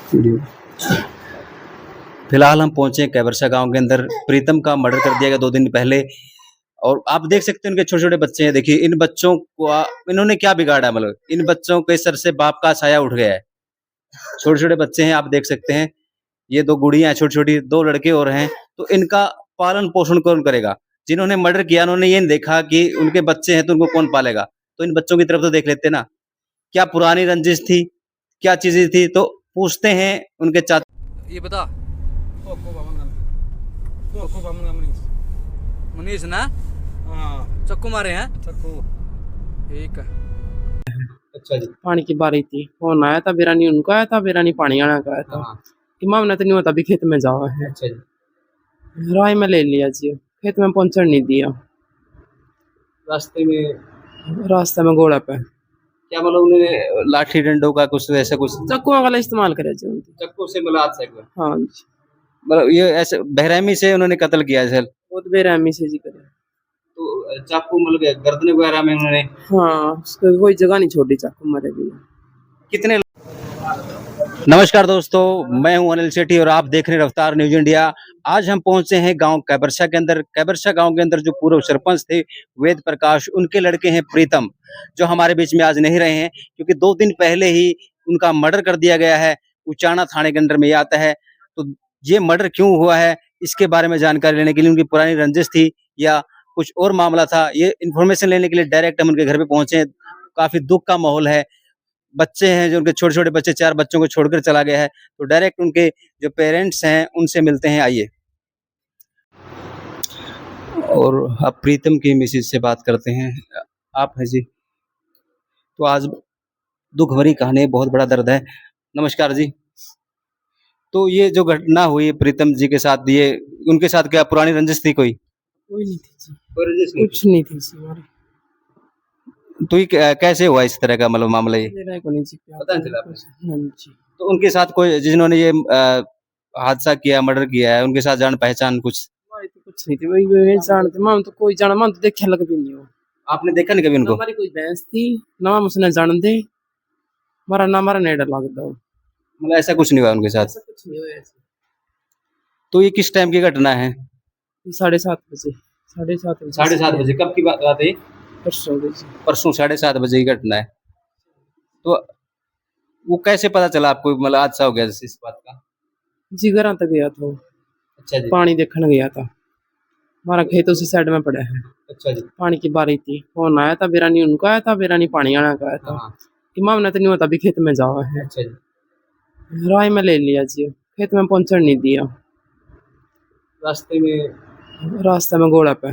Video. फिलहाल हम पहुंचे कैबरसा गांव के अंदर। प्रीतम का मर्डर कर दिया गया 2 दिन पहले और आप देख सकते हैं उनके छोटे-छोटे बच्चे हैं। देखिए इन बच्चों को इन्होंने क्या बिगाड़ा, मतलब इन बच्चों के सर से बाप का साया उठ गया है। छोटे-छोटे बच्चे हैं, आप देख सकते हैं। ये 2 गुड़ियाँ हैं छोटी-छोटी, 2 लड़के और हैं। तो इनका पालन-पोषण कौन करेगा? जिन्होंने मर्डर किया उन्होंने ये नहीं देखा कि उनके बच्चे हैं तो उनको कौन पालेगा। तो इन बच्चों की तरफ तो देख लेते ना। क्या पुरानी रंजिश थी, क्या चीज़ें थी, तो पूछते हैं उनके चा ये बता मनीष मनीष ना। हाँ चक्कू मारे हैं चक्कू। ठीक है। अच्छा जी। पानी की बारी थी, फोन आया था, बेरानी उनका आया था, बेरानी पानी आना का आया था। हाँ। इमाम ने तो नहीं होता, अभी खेत में जाओ है। अच्छा जी। राय में ले लिया जी, खेत में पहुंचने नहीं दिया। रास्ते में घोड़ा पे क्या मतलब उन्होंने लाठी डंडों का कुछ ऐसा कुछ चक्कुओं का इस्तेमाल करे जी उनकी। चक्कू से मतलब हाथ से हाँ जी, मतलब ये ऐसे बेरहमी से उन्होंने कत्ल किया है सर। बहुत बेरहमी से जी करे। तो चाकू मतलब गर्दन वगैरह में उन्होंने हाँ, उसको कोई जगह नहीं छोड़ी चाकू मारे बिना। कितने। नमस्कार दोस्तों, मैं हूं अनिल सेठी और आप देख रहे हैं रफ्तार न्यूज इंडिया। आज हम पहुंचे हैं गांव कैबरसा के अंदर। कैबरसा गांव के अंदर जो पूर्व सरपंच थे वेद प्रकाश, उनके लड़के हैं प्रीतम, जो हमारे बीच में आज नहीं रहे हैं क्योंकि 2 दिन पहले ही उनका मर्डर कर दिया गया है। उचाना थाने के अंदर में ये आता है। तो ये मर्डर क्यों हुआ है, इसके बारे में जानकारी लेने के लिए, उनकी पुरानी रंजिश थी या कुछ और मामला था, ये इन्फॉर्मेशन लेने के लिए डायरेक्ट हम उनके घर पे पहुंचे। काफी दुख का माहौल है। बच्चे हैं जो उनके छोटे-छोटे बच्चे, 4 बच्चों को छोड़कर चला गया है। तो डायरेक्ट उनके जो पेरेंट्स हैं उनसे मिलते हैं, आइए। और अब प्रीतम की मिसेज से बात करते हैं। आप हैं जी। तो आज दुख भरी कहानी है, बहुत बड़ा दर्द है। नमस्कार जी। तो ये जो घटना हुई प्रीतम जी के साथ, ये उनके साथ क्या पुरानी रंजिश थी कोई? कोई नहीं थी जी, कोई रंजिश नहीं कुछ नहीं थी जी हमारी। तो ये कैसे हुआ इस तरह का मतलब मामला ये? मेरा को नहीं जी, पता नहीं चला आपको? हाँ जी। तो उनके साथ कोई जिन्होंने ये हादसा किया, मर्डर किया है, उनके साथ जान पहचान कुछ? हमारी तो कुछ नहीं थी, वही जानते माम तो कोई जाना, माम तो देखे लग भी नहीं हो। आपने देखा नहीं कभी ना उनको? हमारी कोई भैंस थी ना हम उसने जान दे, हमारा ना हमारा नेड़ा लगता हो। मतलब ऐसा कुछ नहीं हुआ उनके साथ? ऐसा कुछ नहीं हुआ ऐसे। तो ये किस टाइम की घटना है? 7:30 बजे, 7:30 बजे। 7:30 बजे? कब की बात है ये? परसों बजे। परसों 7:30 बजे की घटना है। तो वो कैसे पता चला आपको, मतलब हादसा हो गया इस बात का? जी घर तक गया था वो, अच्छा जी। पानी देखने गया था। हमारा खेत उसी साइड में पड़ा है। अच्छा जी। पानी की बारी थी, फोन आया था, बेरानी उनका आया था, बेरानी पानी आना का आया था। हाँ। इमाम ने तो नहीं होता, अभी खेत में जाओ है। अच्छा जी। राय में ले लिया जी, खेत में पहुंचने नहीं दिया। रास्ते में घोड़ा पे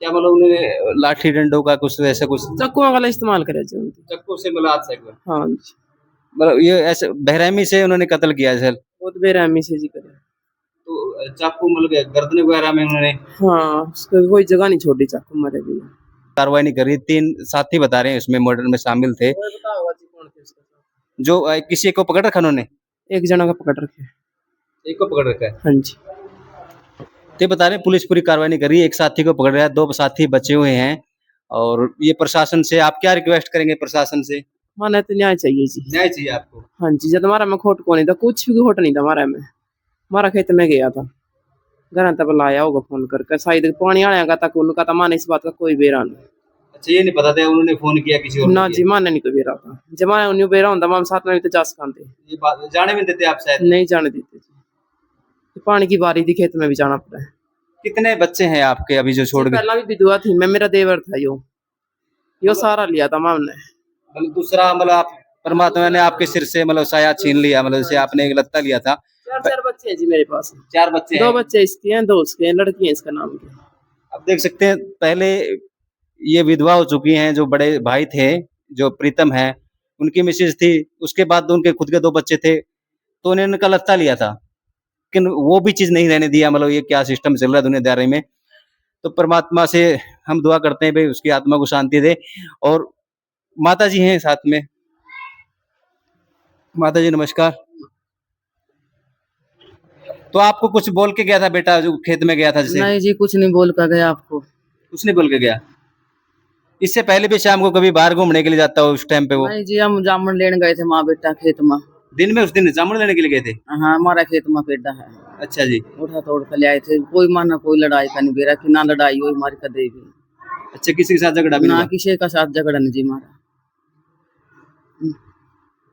क्या मतलब उन्होंने लाठी डंडों का कुछ ऐसा कुछ चक्कुओं का इस्तेमाल करे जी उनकी। चक्कू से मतलब हाथ से हाँ जी, मतलब ये ऐसे बेरहमी से उन्होंने कत्ल किया है सर। बहुत बेरहमी से जी करे। तो चाकू मतलब गर्दन वगैरह में उन्होंने हाँ, उसको कोई जगह नहीं छोड़ी चाकू मारे बिना। कार्रवाई नहीं करी। 3 साथी बता रहे हैं उसमें मर्डर में शामिल थे। कोई बताओ होगा जी कौन थे उसके साथ। जो किसी एक को पकड़ रखा उन्होंने? एक जना का पकड़ रखे। एक को पकड़ रखा है। हाँ जी। तो बता रहे हैं पुलिस पूरी कार्रवाई नहीं कर रही है। एक साथी को पकड़ रहा है, 2 साथी बचे हुए हैं। और ये प्रशासन से आप क्या रिक्वेस्ट करेंगे प्रशासन से? माने तो न्याय चाहिए जी। न्याय चाहिए आपको? हाँ जी, जब हमारा में खोट को नहीं था, कुछ भी खोट नहीं था हमारा में। हमारा खेत में गया था, घर तक लाया होगा फोन करके, शायद पानी आया तक उनका था, माने इस बात का कोई बेरा नहीं। अच्छा, ये नहीं पता था उन्होंने फोन किया किसी और ना को जी, माने नहीं कोई बेरा था। जब मैं उन्हें बेरा होता हम साथ में भी तो जा सकाते। ये बात जाने में देते आप शायद? नहीं जाने देते जी, तो पानी की बारी थी, खेत में भी जाना पड़ा है। कितने बच्चे हैं आपके अभी जो छोड़ गए? पहला भी विधवा थी मैं, मेरा देवर था यो सारा लिया था हमने। मतलब दूसरा मतलब आप परमात्मा ने आपके सिर से मतलब साया छीन लिया, मतलब जैसे आपने एक लत्ता लिया था। 4 बच्चे हैं जी मेरे पास। 4 बच्चे 2 हैं। बच्चे इसके हैं, 2 उसके हैं, लड़की है इसका नाम क्या। अब देख सकते हैं पहले ये विधवा हो चुकी हैं। जो बड़े भाई थे जो प्रीतम है, उनकी मिसेज थी, उसके बाद उनके खुद के 2 बच्चे थे, तो उन्होंने उनका लत्ता लिया था। लेकिन वो भी चीज़ नहीं रहने दिया। मतलब ये क्या सिस्टम चल रहा है दुनियादारी में। तो परमात्मा से हम दुआ करते हैं भाई उसकी आत्मा को शांति दे। और माता जी हैं साथ में। माता जी नमस्कार। तो आपको कुछ बोल के गया था बेटा जो खेत में गया था जैसे? नहीं जी, कुछ नहीं बोल कर गया आपको। कुछ नहीं बोल के गया? इससे पहले भी शाम को कभी बाहर घूमने के लिए जाता हो उस टाइम पे वो? नहीं जी, हम जामुन लेने गए थे माँ बेटा खेत में। दिन में उस दिन जामुन लेने के लिए गए थे? हाँ हमारा खेत में पेड़ा है, अच्छा जी। उठा तोड़ कर ले आए थे। कोई माना कोई लड़ाई का नहीं बेरा कि ना लड़ाई हुई हमारी कदे भी, अच्छा, किसी के साथ झगड़ा भी नहीं ना हुआ? किसी का साथ झगड़ा नहीं जी हमारा।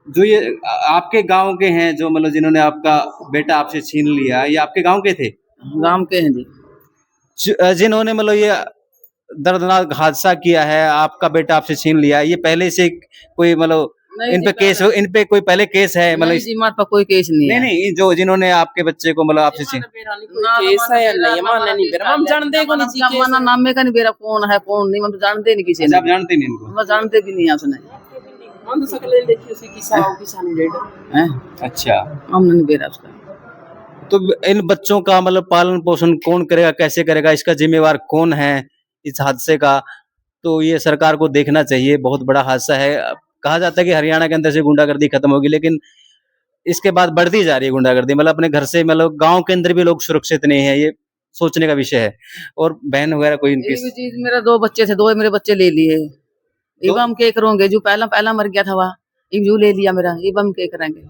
जो ये आपके गांव के हैं, जो मतलब जिन्होंने आपका बेटा आपसे छीन लिया, ये आपके गांव के थे? गांव के हैं जी। जिन्होंने मतलब ये दर्दनाक हादसा किया है, आपका बेटा आपसे छीन लिया, ये पहले से कोई मतलब नहीं इन पे जी, केस हो, इन पे कोई पहले केस है मतलब नहीं जी हमारे पास कोई केस नहीं नहीं है। नहीं, जो जिन्होंने आपके बच्चे को मतलब आपसे छीन, केस है या नहीं मानने नहीं बेरा हम जानते को नहीं जी माना नामे का नहीं बेरा कौन है कौन नहीं, हम तो जानते नहीं किसी अच्छा, ने, आप जानते नहीं इनको? हम जानते भी नहीं आपने हम तो सकले देखिए उसी किसान रेड हैं, अच्छा, हमने नहीं बेरा उसका। तो इन बच्चों का मतलब पालन पोषण कौन करेगा, कैसे करेगा, इसका जिम्मेवार कौन है इस हादसे का? तो ये सरकार को देखना चाहिए, बहुत बड़ा हादसा है। कहा जाता है कि हरियाणा के अंदर से गुंडागर्दी खत्म होगी, लेकिन इसके बाद बढ़ती जा रही है गुंडागर्दी। मतलब अपने घर से मतलब गांव के अंदर भी लोग सुरक्षित नहीं है, ये सोचने का विषय है। और बहन वगैरह कोई ये भी इनकी चीज मेरा 2 बच्चे थे, 2 मेरे बच्चे ले लिए। दो? अब हम क्या करोगे, जो पहला पहला मर गया था वह एक जो ले लिया मेरा, अब हम क्या करेंगे।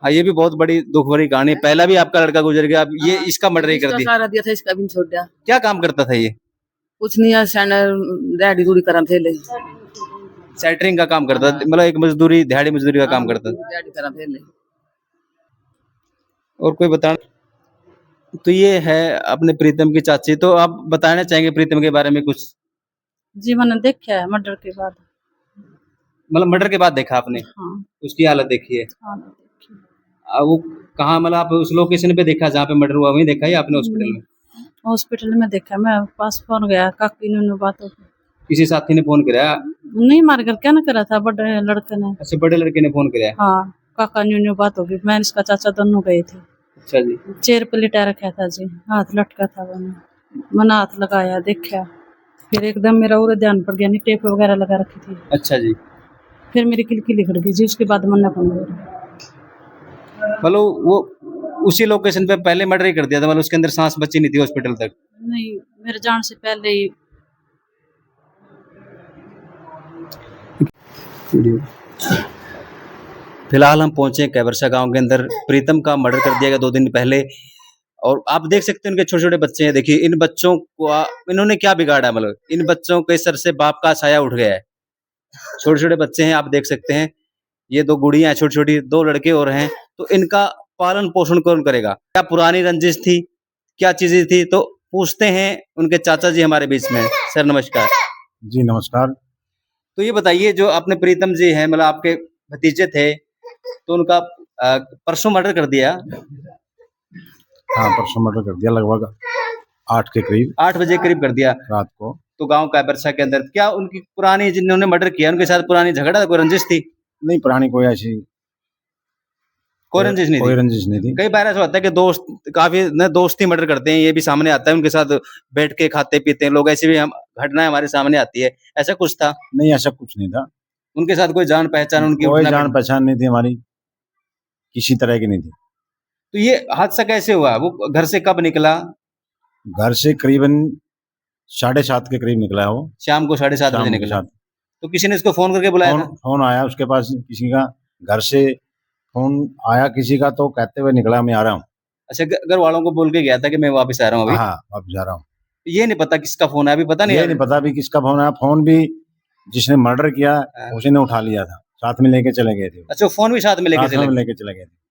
हाँ, ये भी बहुत बड़ी दुख भरी कहानी है। पहला भी आपका लड़का गुजर गया, अब ये इसका मर्डर ही कर इसका दी। सहारा दिया था, इसका भी नहीं छोड़ दिया। क्या काम करता था ये? कुछ नहीं है, दिहाड़ी दूड़ी करा थे ले, सेटरिंग का काम करता था, मतलब एक मजदूरी, दिहाड़ी मजदूरी का काम करता था। दिहाड़ी करा थे ले। और कोई बताना? तो ये है अपने प्रीतम की चाची। तो आप बताना चाहेंगे प्रीतम के बारे में कुछ? जी मैंने देखा है मर्डर के बाद। मतलब मर्डर के बाद देखा आपने? हाँ उसकी हालत देखी है? हाँ देखी। वो कहाँ, मतलब आप उस लोकेशन पे देखा जहाँ पे मर्डर हुआ, वहीं देखा या आपने हॉस्पिटल में? हॉस्पिटल में देखा, मैं पास फोन गया काकी ने बात हो किसी साथी ने फोन कराया? नहीं मार कर क्या ना करा था बड़े लड़के ने। अच्छा, बड़े लड़के ने फोन कराया? हाँ काका ने बात होगी, मैं इसका चाचा दोनों गए थे। अच्छा जी। चेयर पे लिटा रखा था जी, हाथ लटका था मैंने हाथ लगाया देखा, फिर एकदम मेरा और ध्यान पड़ गया, नहीं टेप वगैरह लगा रखी थी। अच्छा जी। फिर मेरी किलकी लिखड़ गई जी, उसके बाद मन्ना फोन गया। मतलब वो उसी लोकेशन पे पहले मर्डर ही कर दिया था, मतलब उसके अंदर सांस बची नहीं थी हॉस्पिटल तक? नहीं मेरे जान से पहले ही। फिलहाल हम पहुंचे कैबरसा गांव के अंदर। प्रीतम का मर्डर कर दिया गया 2 दिन पहले, और आप देख सकते हैं उनके छोटे छोटे बच्चे हैं। देखिए इन बच्चों को इन्होंने क्या बिगाड़ा, मतलब इन बच्चों के सर से बाप का साया उठ गया है। छोटे छोटे बच्चे हैं, आप देख सकते हैं। ये 2 गुड़ियां हैं छोटी छोटी, 2 लड़के और हैं। तो इनका पालन पोषण कौन करेगा? क्या पुरानी रंजिश थी, क्या चीजें थी? तो पूछते हैं उनके चाचा जी हमारे बीच में। सर नमस्कार। जी नमस्कार। तो ये बताइए, जो अपने प्रीतम जी हैं, मतलब आपके भतीजे थे, तो उनका परसों मर्डर कर दिया? हाँ परसों मर्डर कर दिया, लगभग 8 के करीब 8 बजे करीब कर दिया। रात को। तो गांव कैबरसा के अंदर क्या उनकी पुरानी, जिन्होंने मर्डर किया, उनके साथ पुरानी झगड़ा था, कोई रंजिश थी? नहीं पुरानी कोई ऐसी कोई रंजिश नहीं कोई थी? रंजिश नहीं थी। कई बार ऐसा होता है कि दोस्त काफी न दोस्त ही मर्डर करते हैं, ये भी सामने आता है। उनके साथ बैठ के खाते पीते हैं लोग, ऐसी भी हम घटनाएं हमारे सामने आती है। ऐसा कुछ था? नहीं ऐसा कुछ नहीं था, उनके साथ कोई जान पहचान उनकी कोई उठना जान बैठना? पहचान नहीं थी हमारी, किसी तरह की नहीं थी। तो ये हादसा कैसे हुआ? वो घर से कब निकला? घर से करीबन 7:30 के करीब निकला है वो, शाम को 7:30 बजे शाम के निकला। साथ। तो किसी ने इसको फोन करके बुलाया फोन था? फोन आया उसके पास किसी का, घर से फोन आया किसी का, तो कहते हुए निकला मैं आ रहा हूँ। अच्छा, घर वालों को बोल के गया था कि मैं वापस आ रहा हूँ अभी? हाँ वापस जा रहा हूँ। ये नहीं पता किसका फोन है, अभी पता नहीं ये है? नहीं पता भी किसका फोन आया, फोन भी जिसने मर्डर किया उसी ने उठा लिया था, साथ में लेके चले गए थे। अच्छा, फोन भी साथ में लेके साथ चले में गए? लेके चले गए थे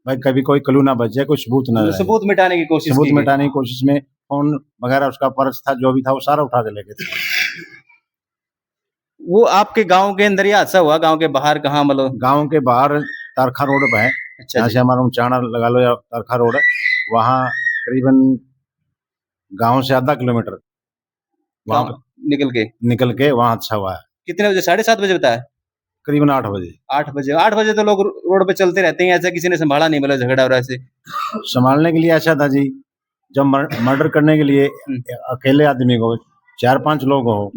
भाई, कभी कोई क्लू ना बच जाए, कोई सबूत ना तो रहे। सबूत मिटाने की कोशिश सबूत की गई। मिटाने की कोशिश में फोन वगैरह, उसका पर्स था, जो भी था वो सारा उठा के ले गए थे। वो आपके गांव के अंदर ही हादसा हुआ, गांव के बाहर कहाँ, मतलब? गांव के बाहर तरखा रोड पे है, अच्छा यहाँ जी। से हमारा उचाना लगा लो या तरखा रोड है, वहाँ करीबन गांव से आधा किलोमीटर वहां गाँव निकल के निकल के वहाँ अच्छा हुआ है। कितने बजे? 7:30 बजे बताया? करीबन 8 बजे। 8 बजे? 8 बजे तो लोग रोड पे चलते रहते हैं, ऐसा किसी ने संभाला नहीं, मतलब झगड़ा हो रहा है ऐसे? संभालने के लिए ऐसा था जी, जब मर्डर करने के लिए अकेले आदमी को 4-5 लोग हो,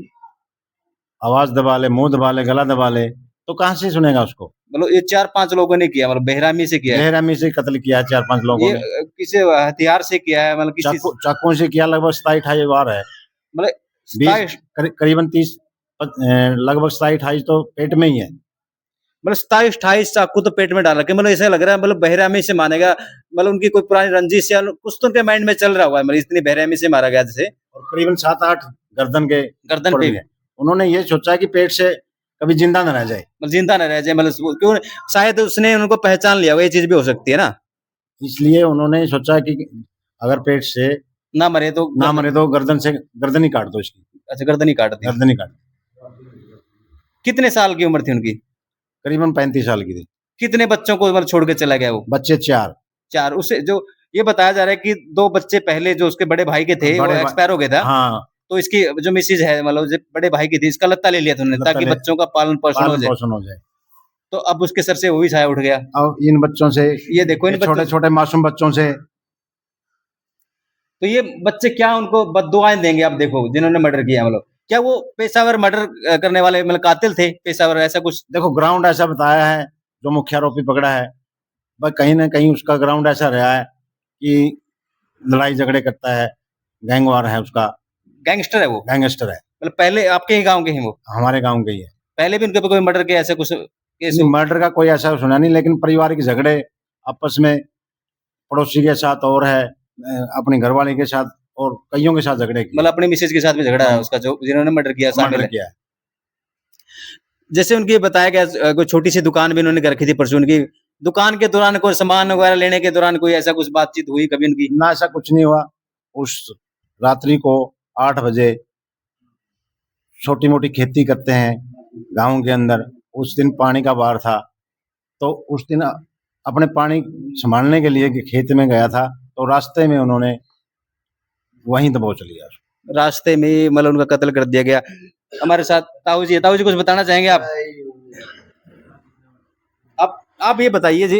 आवाज दबा ले, मुंह दबा ले, गला दबा ले, तो कहाँ से सुनेगा उसको? मतलब ये 4-5 लोगों ने किया, मतलब बेरहमी से किया है? बेरहमी से कत्ल किया है 4-5 लोगों ये ने। किसी हथियार से किया है, मतलब किसी चाकुओं से किया, लगभग 27-28 बार है। मतलब 20 करीबन 30 लगभग 27-28 तो पेट में ही है। मतलब 27-28 चाकू तो पेट में डाल रखे, मतलब ऐसा लग रहा है मतलब बेरहमी से मानेगा, मतलब उनकी कोई पुरानी रंजिश या कुछ तो उनके माइंड में चल रहा हुआ है, मतलब इतनी बेरहमी से मारा गया जैसे और करीबन 7-8 गर्दन के गर्दन ऊपर पे भी है। उन्होंने ये सोचा कि पेट से कभी जिंदा न रह जाए, मतलब जिंदा न रह जाए, मतलब क्यों, शायद उसने उनको पहचान लिया, ये चीज भी हो सकती है ना, इसलिए उन्होंने सोचा कि अगर पेट से ना मरे तो ना मरे तो गर्दन ही काट दो इसकी, अच्छा गर्दन ही काट दी। गर्दन ही काट। कितने साल की उम्र थी उनकी? करीबन 35 साल की थी। कितने बच्चों को मतलब छोड़ के चला गया वो? बच्चे 4। 4। उसे जो ये बताया जा रहा है कि 2 बच्चे पहले जो उसके बड़े भाई के थे वो बड़े भाई- एक्सपायर हो गया था, हाँ, तो इसकी जो मिसेज है मतलब जो बड़े भाई की थी, इसका लत्ता ले लिया था उन्होंने लत्ता ताकि ले- बच्चों का पालन पोषण हो पालन जाए, पोषण हो जाए। तो अब उसके सर से वो भी छाया उठ गया। अब इन बच्चों से, ये देखो इन छोटे बच्चों, छोटे मासूम बच्चों से, तो ये बच्चे क्या उनको बद्दुआएं देंगे? आप देखो जिन्होंने मर्डर किया, मतलब क्या वो पेशावर मर्डर करने वाले मतलब कातिल थे, पेशावर ऐसा कुछ? देखो ग्राउंड ऐसा बताया है जो मुख्य आरोपी पकड़ा है, भाई कहीं ना कहीं उसका ग्राउंड ऐसा रहा है कि लड़ाई झगड़े करता है, गैंगवार है, उसका गैंगस्टर है वो, गैंगस्टर है, मतलब पहले आपके ही गांव के हैं वो? हमारे गांव के ही है। पहले भी उनके ऊपर कोई मर्डर के ऐसे कुछ केस? मर्डर का कोई ऐसा सुना नहीं, लेकिन पारिवारिक झगड़े आपस में, पड़ोसी के साथ और है, अपनी घरवाली के साथ और कईयों के साथ झगड़े किए, मतलब अपनी मिसेज के साथ भी झगड़ा है उसका, जो जिन्होंने मर्डर किया शामिल मर्डर है। किया है। जैसे उनकी बताया गया कोई छोटी सी दुकान भी उन्होंने कर रखी थी परचून की, दुकान के दौरान कोई सामान वगैरह लेने के दौरान कोई ऐसा कुछ बातचीत हुई कभी उनकी? ना, ऐसा कुछ नहीं हुआ। उस रात्रि को 8 बजे छोटी मोटी खेती करते हैं गांव के अंदर, उस दिन पानी का बाढ़ था, तो उस दिन अपने पानी संभालने के लिए खेत में गया था, तो रास्ते में उन्होंने वहीं दबोच लिया। रास्ते में मतलब उनका कत्ल कर दिया गया। हमारे साथ ताऊ जी है, ताऊ जी कुछ बताना चाहेंगे आप? आप ये बताइए जी,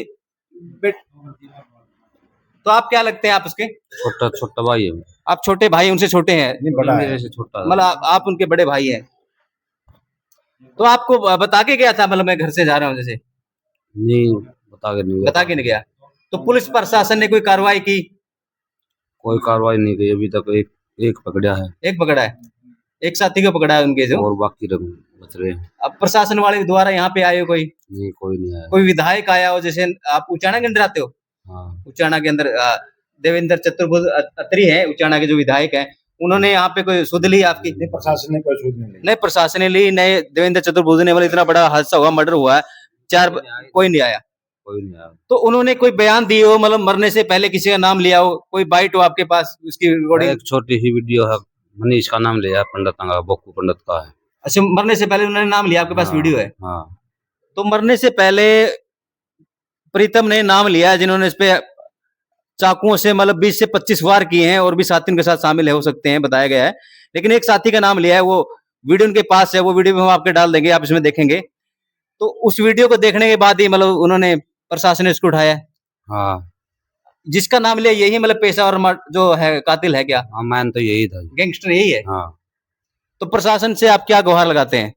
तो आप क्या लगते हैं आप उसके? छोटा छोटा भाई है, आप छोटे भाई, उनसे छोटे हैं, नहीं, बड़ा है। मेरे से छोटा है। मतलब आप उनके बड़े भाई हैं, तो आपको बता के गया था मतलब मैं घर से जा रहा हूँ जैसे? नहीं, बता के नहीं गया। बता के नहीं गया? तो पुलिस प्रशासन ने कोई कार्रवाई की? कोई कार्रवाई नहीं की अभी तक। एक पकड़ा है, एक पकड़ा है, एक साथी को पकड़ा है उनके जो, और बाकी लोग बच रहे हैं। अब प्रशासन वाले द्वारा यहाँ पे आए हो कोई? नहीं, कोई नहीं आया। कोई विधायक आया हो? जैसे आप उचाना के अंदर आते हो, हाँ, उचाना के अंदर देवेंद्र चतुर्भुज अत्री है उचाना के जो विधायक है, उन्होंने यहाँ पे कोई सुध ली आपकी? नहीं, प्रशासन ने कोई सूद नहीं ली। नहीं प्रशासन ने ली, नए देवेंद्र चतुर्भुज ने, मतलब इतना बड़ा हादसा हुआ, मर्डर हुआ है, 4 कोई नहीं आया। कोई नहीं आया। तो उन्होंने कोई बयान दिए हो, मतलब मरने से पहले किसी का नाम लिया हो, कोई बाइट हो आपके पास उसकी रिकॉर्डिंग? एक छोटी सी वीडियो है, मनीष का नाम लिया, पंडित का, बक्कू पंडित का है। अच्छा, मरने से पहले उन्होंने नाम लिया, आपके पास हाँ, वीडियो है? हाँ। तो मरने से पहले प्रीतम ने नाम लिया है, जिन्होंने इस पे चाकुओं से मतलब 20 से 25 वार किए हैं, और भी साथी उनके साथ शामिल है हो सकते हैं, बताया गया है, लेकिन एक साथी का नाम लिया है, वो वीडियो उनके पास है, वो वीडियो भी हम आपके डाल देंगे, आप इसमें देखेंगे। तो उस वीडियो को देखने के बाद ही मतलब उन्होंने, प्रशासन ने इसको उठाया है। हाँ, जिसका नाम लिया यही मतलब पेशावर जो है कातिल है क्या? हाँ, मैन तो यही था। गैंगस्टर यही है? हाँ, तो प्रशासन से आप क्या गुहार लगाते हैं?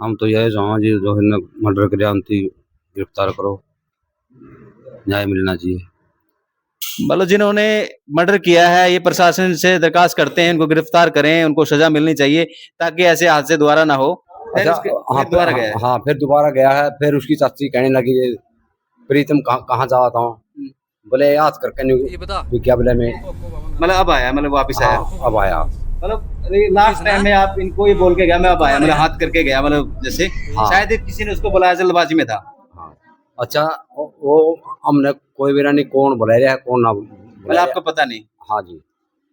हम तो यही चाहेंगे जी, जो है मर्डर कर उनकी गिरफ्तार करो, न्याय मिलना चाहिए। मतलब जिन्होंने मर्डर किया है, ये प्रशासन से दरखास्त करते हैं इनको गिरफ्तार करें, उनको सजा मिलनी चाहिए ताकि ऐसे हादसे दोबारा ना हो। फिर अच्छा, फिर दोबारा गया है। हाँ, फिर दोबारा गया है। फिर उसकी चाची कहने लगी, ये प्रीतम कहाँ जाता हूँ, बोले याद करके नहीं, ये बता, क्या बोले मैं, मतलब अब आया, मतलब वापिस आया, हाँ, अब आया। मतलब लास्ट टाइम में आप इनको ही बोल के गया मैं अब आया, मतलब हाथ करके गया, मतलब जैसे हाँ। शायद किसी ने उसको बुलाया, जल्दबाजी में था। हाँ, अच्छा, वो हमने कोई बेरा नहीं कौन बुला रहा है, कौन ना मतलब बुला आपको पता नहीं? हाँ जी।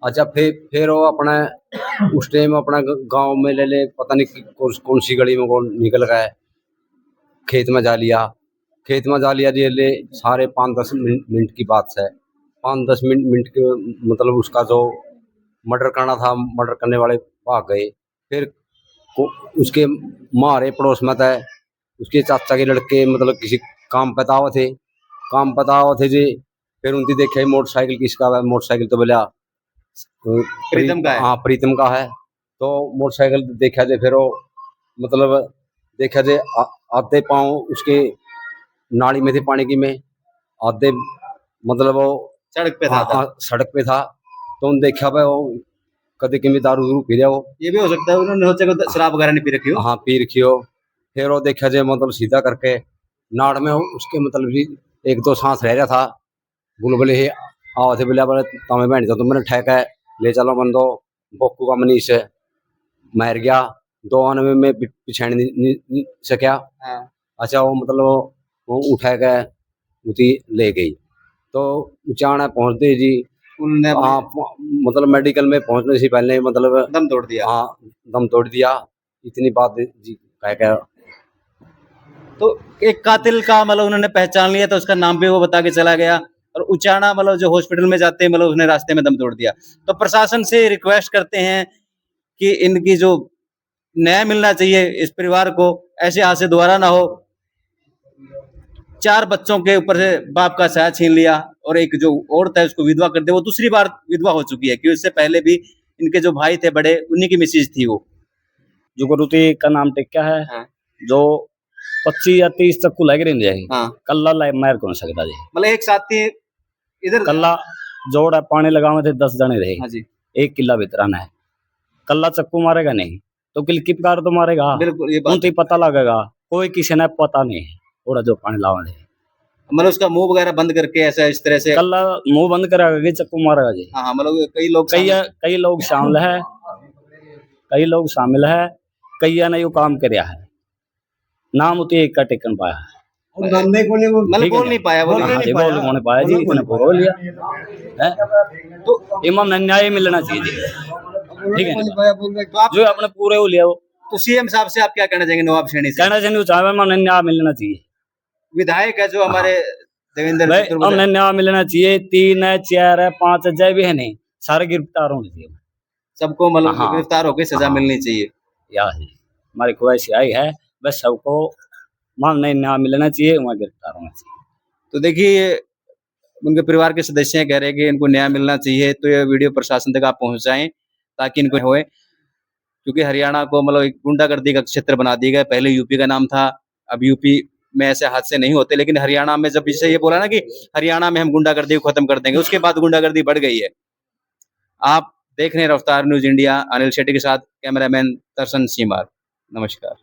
अच्छा, फिर वो अपना उस टाइम अपना गांव में ले पता नहीं कौन सी गली में कौन निकल गए, खेत में जा लिया जी, ले सारे 5-10 मिनट की बात है। 5-10 मिनट के मतलब उसका जो मर्डर करना था, मर्डर करने वाले भाग गए। फिर उसके मारे पड़ोस में था, उसके चाचा के लड़के मतलब किसी काम पता हुए थे जी। फिर उनकी देखे मोटरसाइकिल किसका है, मोटरसाइकिल तो बोला प्रीतम का है। हाँ, प्रीतम का है। तो मोटरसाइकिल देखा जाए, फिर वो मतलब देखा जाए आधे पाँव उसके नाली में थे पानी की, में आधे मतलब वो सड़क पे था, हाँ, सड़क पे था। तो उन देखा भाई वो कदे कि दारू पी रहा हो। ये भी हो सकता है उन्होंने सोचा कि शराब वगैरह नहीं पी रखी हो। हाँ, पी रखी हो। फिर वो देखा जाए मतलब सीधा करके नाड़ में उसके मतलब भी एक दो सांस रह रहा था। बुलबुले ही आओ थे बोले बोले तमें बैठ जाओ, तुमने ठेका है ले चलो बंदो। बोकू का मनीष है मार गया, 2 आने में मैं पिछाड़ नहीं सकिया। अच्छा वो मतलब वो उठा के उठी ले गई। तो उचाना पहुंचते जी उन्होंने हाँ मतलब मेडिकल में पहुंचने से पहले मतलब दम तोड़ दिया। हाँ दम तोड़ दिया। इतनी बात जी कह तो एक कातिल का मतलब उन्होंने पहचान लिया, तो उसका नाम भी वो बता के चला गया, और उचाना मतलब जो हॉस्पिटल में जाते हैं मतलब उसने रास्ते में दम तोड़ दिया। तो प्रशासन से रिक्वेस्ट करते हैं कि इनकी जो न्याय मिलना चाहिए इस परिवार को, ऐसे हादसे दोबारा ना हो। 4 बच्चों के ऊपर से बाप का साया छीन लिया, और एक जो औरत है उसको विधवा कर दे। वो दूसरी बार विधवा हो चुकी है, क्योंकि उससे पहले भी इनके जो भाई थे बड़े, उन्हीं की मिसेज थी वो। जुगरुती का नाम टिक्का है। हाँ। जो 25 या 30 तक को लग रही है। हाँ। कल्ला मार कौन सकता जी। मतलब एक साथी इधर कल्ला जोड़ है, पानी लगावे थे 10 जने रहे। हाँ जी, 1 किला वितराना है। कल्ला चक्कू मारेगा नहीं तो किल की कार तो मारेगा। बिल्कुल ये बात। उनती पता लगेगा, कोई किसी ने पता नहीं है। और जो पानी लावा थे मतलब उसका मुंह वगैरह बंद करके ऐसा इस तरह से। कल्ला मुंह बंद करेगा कि चक्कू मारेगा जी। हाँ, मतलब कई लोग शामिल है, कई लोग शामिल है, कई ने यो काम करया है। नाम उती एक का टिकन पाया है। मतलब बोल नहीं पाया, बोल हाँ नहीं जी, पाया। बोल नहीं पाया जी, इतने बोल लिया है। तो इमाम ने न्याय मिलना चाहिए जी, ठीक है। तो आप जो अपने पूरे हो लिया वो तो सीएम साहब से आप क्या कहना चाहेंगे, नवाब शैनी से? कहना चाहिए चाहे इमाम ने न्याय मिलना चाहिए। विधायक है जो हमारे देवेंद्र भाई चतुर्वेदी। हमने न्याय मिलना चाहिए। 3 है 4 है 5 है जय भी है नहीं, सारे गिरफ्तार होने चाहिए। सबको मतलब हाँ। गिरफ्तार होकर सजा हाँ। मिलनी चाहिए। या है हमारी ख्वाहिश यही है, बस सबको मानने न्याय मिलना चाहिए, वहाँ गिरफ्तार होना चाहिए। तो देखिए उनके परिवार के सदस्य कह रहे हैं कि इनको न्याय मिलना चाहिए, तो ये वीडियो प्रशासन तक आप पहुंचाएं ताकि इनको होए, क्योंकि हरियाणा को मतलब एक गुंडागर्दी का क्षेत्र बना दिया गया। पहले यूपी का नाम था, अब यूपी में ऐसे हादसे नहीं होते, लेकिन हरियाणा में जब इसे ये बोला ना कि हरियाणा में हम गुंडागर्दी को खत्म कर देंगे, उसके बाद गुंडागर्दी बढ़ गई है। आप देख रहे हैं रफ्तार न्यूज इंडिया, अनिल शेट्टी के साथ कैमरामैन दर्शन सीमार। नमस्कार।